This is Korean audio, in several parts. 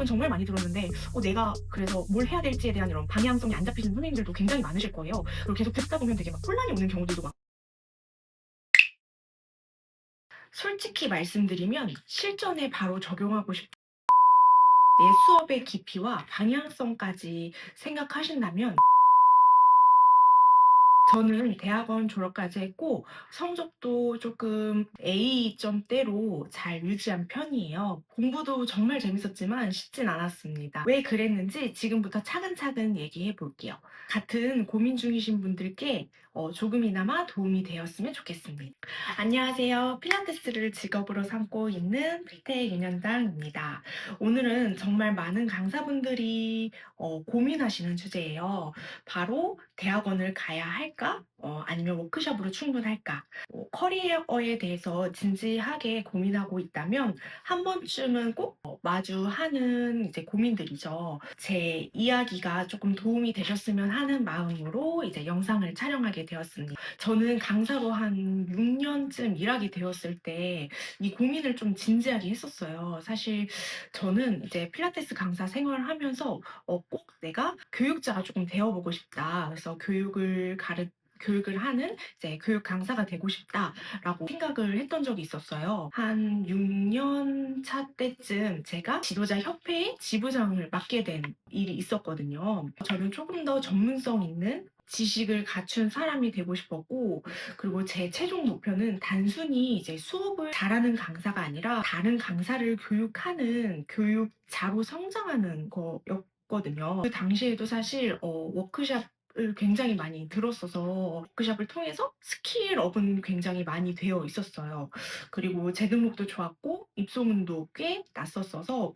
말씀은 정말 많이 들었는데 내가 그래서 뭘 해야 될지에 대한 이런 방향성이 안 잡히시는 선생님들도 굉장히 많으실 거예요. 그리고 계속 듣다 보면 되게 막 혼란이 오는 경우들도 많고 솔직히 말씀드리면 실전에 바로 적용하고 내 수업의 깊이와 방향성까지 생각하신다면 저는 대학원 졸업까지 했고 성적도 조금 A점대로 잘 유지한 편이에요. 공부도 정말 재밌었지만 쉽진 않았습니다. 왜 그랬는지 지금부터 차근차근 얘기해 볼게요. 같은 고민 중이신 분들께 조금이나마 도움이 되었으면 좋겠습니다. 안녕하세요. 필라테스를 직업으로 삼고 있는 필테 윤현당입니다. 오늘은 정말 많은 강사분들이 고민하시는 주제예요. 바로 대학원을 가야 할까? 아니면 워크숍으로 충분할까? 커리어에 대해서 진지하게 고민하고 있다면 한 번쯤은 꼭 마주하는 이제 고민들이죠. 제 이야기가 조금 도움이 되셨으면 하는 마음으로 이제 영상을 촬영하게 되었습니다. 저는 강사로 한 6년쯤 일하게 되었을 때 이 고민을 좀 진지하게 했었어요. 사실 저는 이제 필라테스 강사 생활을 하면서 꼭 내가 교육자가 조금 되어보고 싶다. 그래서 교육을 하는 이제 교육 강사가 되고 싶다라고 생각을 했던 적이 있었어요. 한 6년 차 때쯤 제가 지도자 협회의 지부장을 맡게 된 일이 있었거든요. 저는 조금 더 전문성 있는 지식을 갖춘 사람이 되고 싶었고, 그리고 제 최종 목표는 단순히 이제 수업을 잘하는 강사가 아니라 다른 강사를 교육하는 교육자로 성장하는 거였거든요. 그 당시에도 사실 워크숍을 굉장히 많이 들었어서 워크숍을 통해서 스킬업은 굉장히 많이 되어 있었어요. 그리고 재등록도 좋았고 입소문도 꽤 났었어서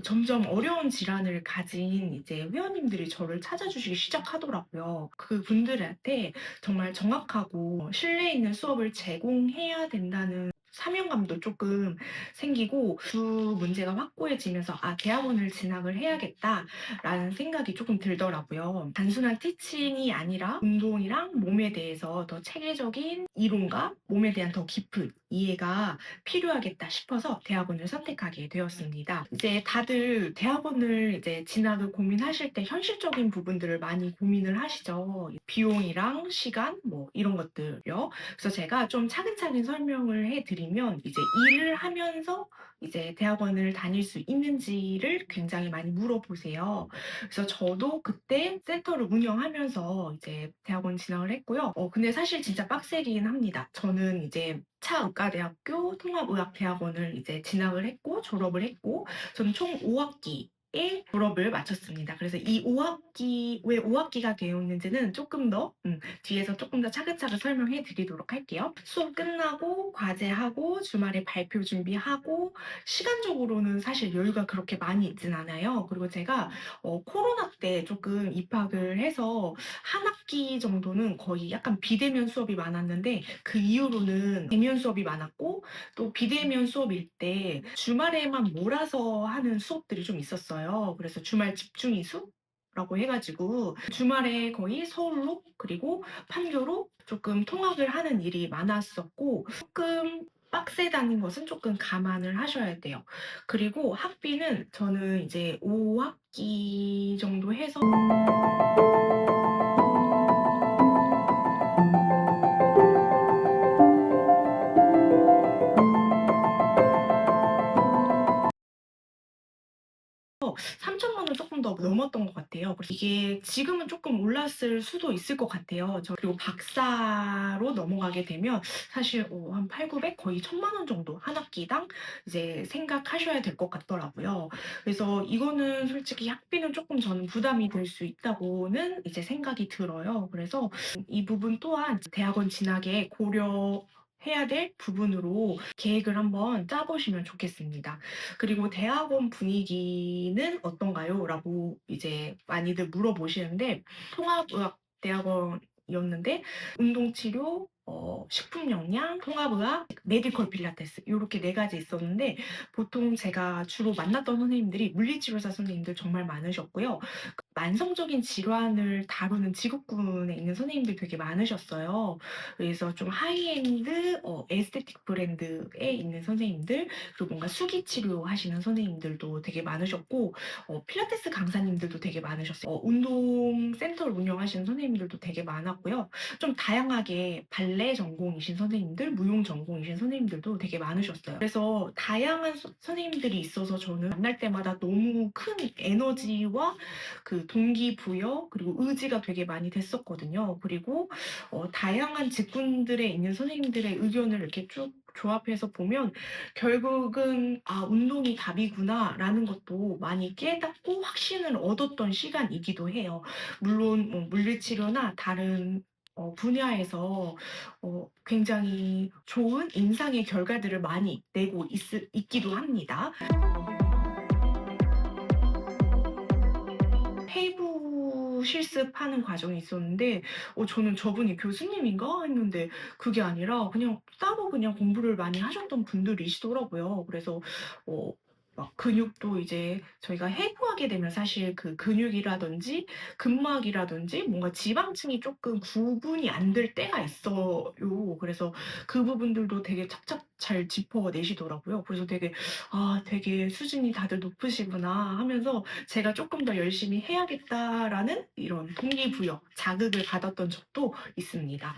점점 어려운 질환을 가진 이제 회원님들이 저를 찾아주시기 시작하더라고요. 그분들한테 정말 정확하고 신뢰 있는 수업을 제공해야 된다는 사명감도 조금 생기고 주 문제가 확고해지면서 대학원을 진학을 해야겠다라는 생각이 조금 들더라고요. 단순한 티칭이 아니라 운동이랑 몸에 대해서 더 체계적인 이론과 몸에 대한 더 깊은 이해가 필요하겠다 싶어서 대학원을 선택하게 되었습니다. 이제 다들 대학원을 이제 진학을 고민하실 때 현실적인 부분들을 많이 고민을 하시죠. 비용이랑 시간 뭐 이런 것들요. 그래서 제가 좀 차근차근 설명을 해드리면 이제 일을 하면서 이제 대학원을 다닐 수 있는지를 굉장히 많이 물어보세요. 그래서 저도 그때 센터를 운영하면서 이제 대학원 진학을 했고요. 근데 사실 진짜 빡세긴 합니다. 저는 이제 차의과대학교 통합의학대학원을 이제 진학을 했고 졸업을 했고 저는 총 5학기에 졸업을 마쳤습니다. 그래서 이 5학기 왜 5학기가 되어 있는지는 조금 더 뒤에서 조금 더 차근차근 설명해 드리도록 할게요. 수업 끝나고 과제하고 주말에 발표 준비하고 시간적으로는 사실 여유가 그렇게 많이 있진 않아요. 그리고 제가 코로나 때 조금 입학을 해서 한 학기 정도는 거의 약간 비대면 수업이 많았는데 그 이후로는 대면 수업이 많았고 또 비대면 수업일 때 주말에만 몰아서 하는 수업들이 좀 있었어요. 그래서 주말 집중 이수? 라고 해가지고 주말에 거의 서울로 그리고 판교로 조금 통학을 하는 일이 많았었고 조금 빡세다는 것은 조금 감안을 하셔야 돼요. 그리고 학비는 저는 이제 5학기 정도 해서 3천만 원 조금 더 넘었던 것 같아요. 그래서 이게 지금은 조금 올랐을 수도 있을 것 같아요. 그리고 박사로 넘어가게 되면 사실 한 8,900 거의 1,000만 원 정도 한 학기당 이제 생각하셔야 될 것 같더라고요. 그래서 이거는 솔직히 학비는 조금 저는 부담이 될 수 있다고는 이제 생각이 들어요. 그래서 이 부분 또한 대학원 진학에 고려해야 될 부분으로 계획을 한번 짜보시면 좋겠습니다. 그리고 대학원 분위기는 어떤가요? 라고 이제 많이들 물어보시는데 통합의학대학원이었는데 운동치료, 식품 영양, 통합의학, 메디컬 필라테스 요렇게 4 가지 있었는데 보통 제가 주로 만났던 선생님들이 물리치료사 선생님들 정말 많으셨고요. 만성적인 질환을 다루는 직업군에 있는 선생님들 되게 많으셨어요. 그래서 좀 하이엔드 에스테틱 브랜드에 있는 선생님들, 그리고 뭔가 수기 치료하시는 선생님들도 되게 많으셨고 필라테스 강사님들도 되게 많으셨어요. 운동 센터를 운영하시는 선생님들도 되게 많았고요. 좀 다양하게 발레 전공이신 선생님들, 무용 전공이신 선생님들도 되게 많으셨어요. 그래서 다양한 선생님들이 있어서 저는 만날 때마다 너무 큰 에너지와 그 동기부여 그리고 의지가 되게 많이 됐었거든요. 그리고 다양한 직군들에 있는 선생님들의 의견을 이렇게 쭉 조합해서 보면 결국은 '아 운동이 답이구나.'라는 것도 많이 깨닫고 확신을 얻었던 시간이기도 해요. 물론 물리치료나 다른 분야에서 굉장히 좋은 임상의 결과들을 많이 내고 있기도 합니다. 페이부 실습하는 과정이 있었는데 저는 '저분이 교수님인가?' 했는데 그게 아니라 그냥 따로 그냥 공부를 많이 하셨던 분들이시더라고요. 그래서 어 막 근육도 이제 저희가 해부하게 되면 사실 그 근육이라든지 근막이라든지 뭔가 지방층이 쪼끔 구분이 안 될 때가 있어요. 그래서 그 부분들도 되게 착착 잘 짚어 내시더라고요. 그래서 되게 '아 되게 수준이 다들 높으시구나.' 하면서 제가 조금 더 열심히 해야겠다라는 이런 동기부여, 자극을 받았던 적도 있습니다.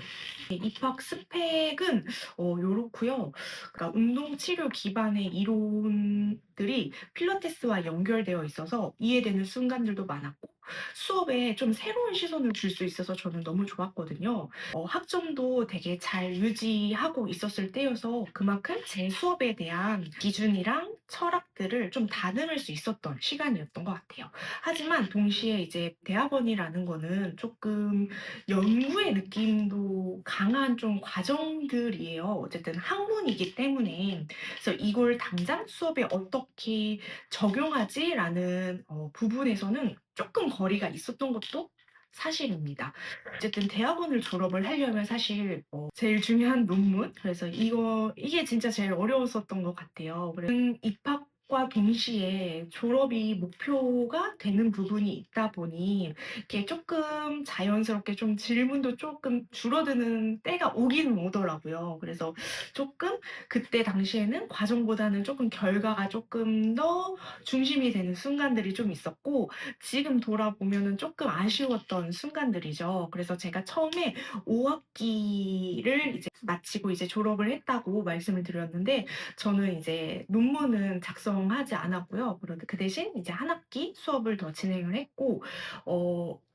입학 스펙은 요렇고요. 그러니까 운동 치료 기반의 이론들이 필라테스와 연결되어 있어서 이해되는 순간들도 많았고 수업에 좀 새로운 시선을 줄 수 있어서 저는 너무 좋았거든요. 학점도 되게 잘 유지하고 있었을 때여서 그만큼 제 수업에 대한 기준이랑 철학들을 좀 다듬을 수 있었던 시간이었던 것 같아요. 하지만 동시에 이제 대학원이라는 거는 조금 연구의 느낌도 강한 좀 과정들이에요. 어쨌든 학문이기 때문에. 그래서 '이걸 당장 수업에 어떻게 적용하지?'라는 부분에서는 조금 거리가 있었던 것도 사실입니다. 어쨌든 대학원을 졸업을 하려면 사실 제일 중요한 논문, 그래서 이게 진짜 제일 어려웠었던 것 같아요. 입학과 동시에 졸업이 목표가 되는 부분이 있다 보니 이렇게 조금 자연스럽게 좀 질문도 조금 줄어드는 때가 오긴 오더라고요. 그래서 조금 그때 당시에는 과정보다는 조금 결과가 조금 더 중심이 되는 순간들이 좀 있었고 지금 돌아보면은 조금 아쉬웠던 순간들이죠. 그래서 제가 처음에 5 학기를 이제 마치고 이제 졸업을 했다고 말씀을 드렸는데 저는 이제 논문은 작성하지 않았고요. 그 대신 이제 1 학기 수업을 더 진행을 했고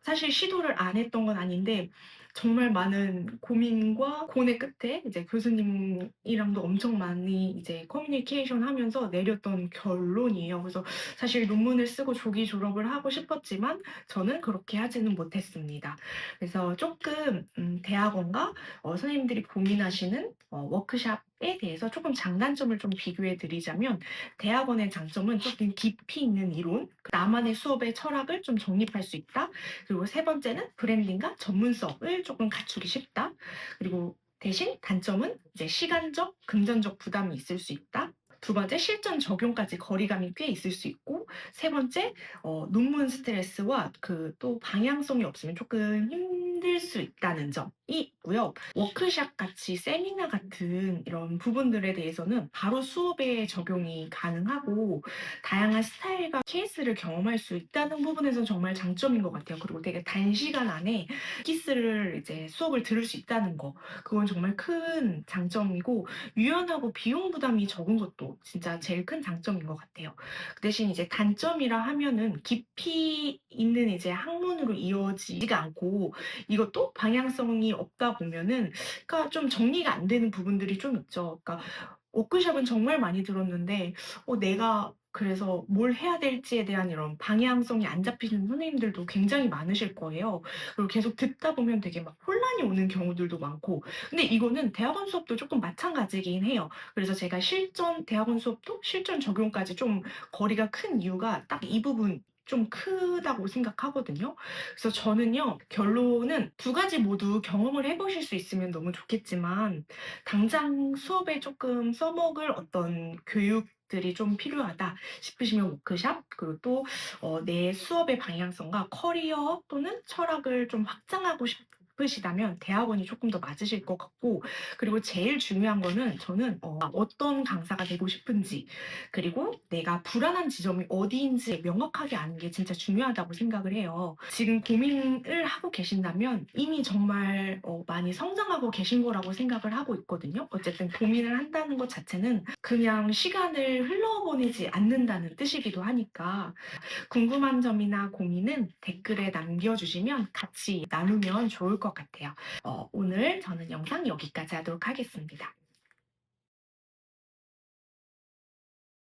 사실 시도를 안 했던 건 아닌데 정말 많은 고민과 고뇌 끝에 이제 교수님이랑도 엄청 많이 이제 커뮤니케이션 하면서 내렸던 결론이에요. 그래서 사실 논문을 쓰고 조기 졸업을 하고 싶었지만 저는 그렇게 하지는 못했습니다. 그래서 쪼끔 대학원과 선생님들이 고민하시는 워크샵에 대해서 쪼끔 장단점을 좀 비교해 드리자면 대학원의 장점은 쪼끔 깊이 있는 이론, 나만의 수업의 철학을 좀 정립할 수 있다. 그리고 3번째는 브랜딩과 전문성을 쪼끔 갖추기 쉽다. 그리고 대신 단점은 이제 시간적, 금전적 부담이 있을 수 있다. 2번째 실전 적용까지 거리감이 꽤 있을 수 있고 3번째 논문 스트레스와 그 또 방향성이 없으면 쪼끔 힘들 수 있다는 점이 있고요. 워크샵 같이 세미나 같은 이런 부분들에 대해서는 바로 수업에 적용이 가능하고 다양한 스타일과 케이스를 경험할 수 있다는 부분에선 정말 장점인 것 같아요. 그리고 되게 단시간 안에 키스를 이제 수업을 들을 수 있다는 거 그건 정말 큰 장점이고 유연하고 비용 부담이 적은 것도 진짜 제일 큰 장점인 것 같아요. 그 대신 이제 단점이라 하면은 깊이 있는 이제 학문으로 이어지지가 않고 이것도 방향성이 없다 보면은 그러니까 좀 정리가 안 되는 부분들이 좀 있죠. 그러니까 워크숍은 정말 많이 들었는데 내가 그래서 뭘 해야 될지에 대한 이런 방향성이 안 잡히는 선생님들도 굉장히 많으실 거예요. 그리고 계속 듣다 보면 되게 막 혼란이 오는 경우들도 많고 근데 이거는 대학원 수업도 쪼끔 마찬가지긴 해요. 그래서 제가 대학원 수업도 실전 적용까지 좀 거리가 큰 이유가 딱 이 부분이에요. 좀 크다고 생각하거든요. 그래서 저는요, 결론은 두 가지 모두 경험을 해 보실 수 있으면 너무 좋겠지만 당장 수업에 조금 써먹을 어떤 교육들이 좀 필요하다 싶으시면 워크샵, 그리고 또 내 수업의 방향성과 커리어 또는 철학을 좀 확장하고 싶으시다면 대학원이 조금 더 맞으실 것 같고, 그리고 제일 중요한 거는 저는 어떤 강사가 되고 싶은지, 그리고 내가 불안한 지점이 어디인지 명확하게 아는 게 진짜 중요하다고 생각을 해요. 지금 고민을 하고 계신다면 이미 정말 많이 성장하고 계신 거라고 생각을 하고 있거든요. 어쨌든 고민을 한다는 것 자체는 그냥 시간을 흘러보내지 않는다는 뜻이기도 하니까 궁금한 점이나 고민은 댓글에 남겨주시면 같이 나누면 좋을 것 같아요. 오늘 저는 영상 여기까지 하도록 하겠습니다.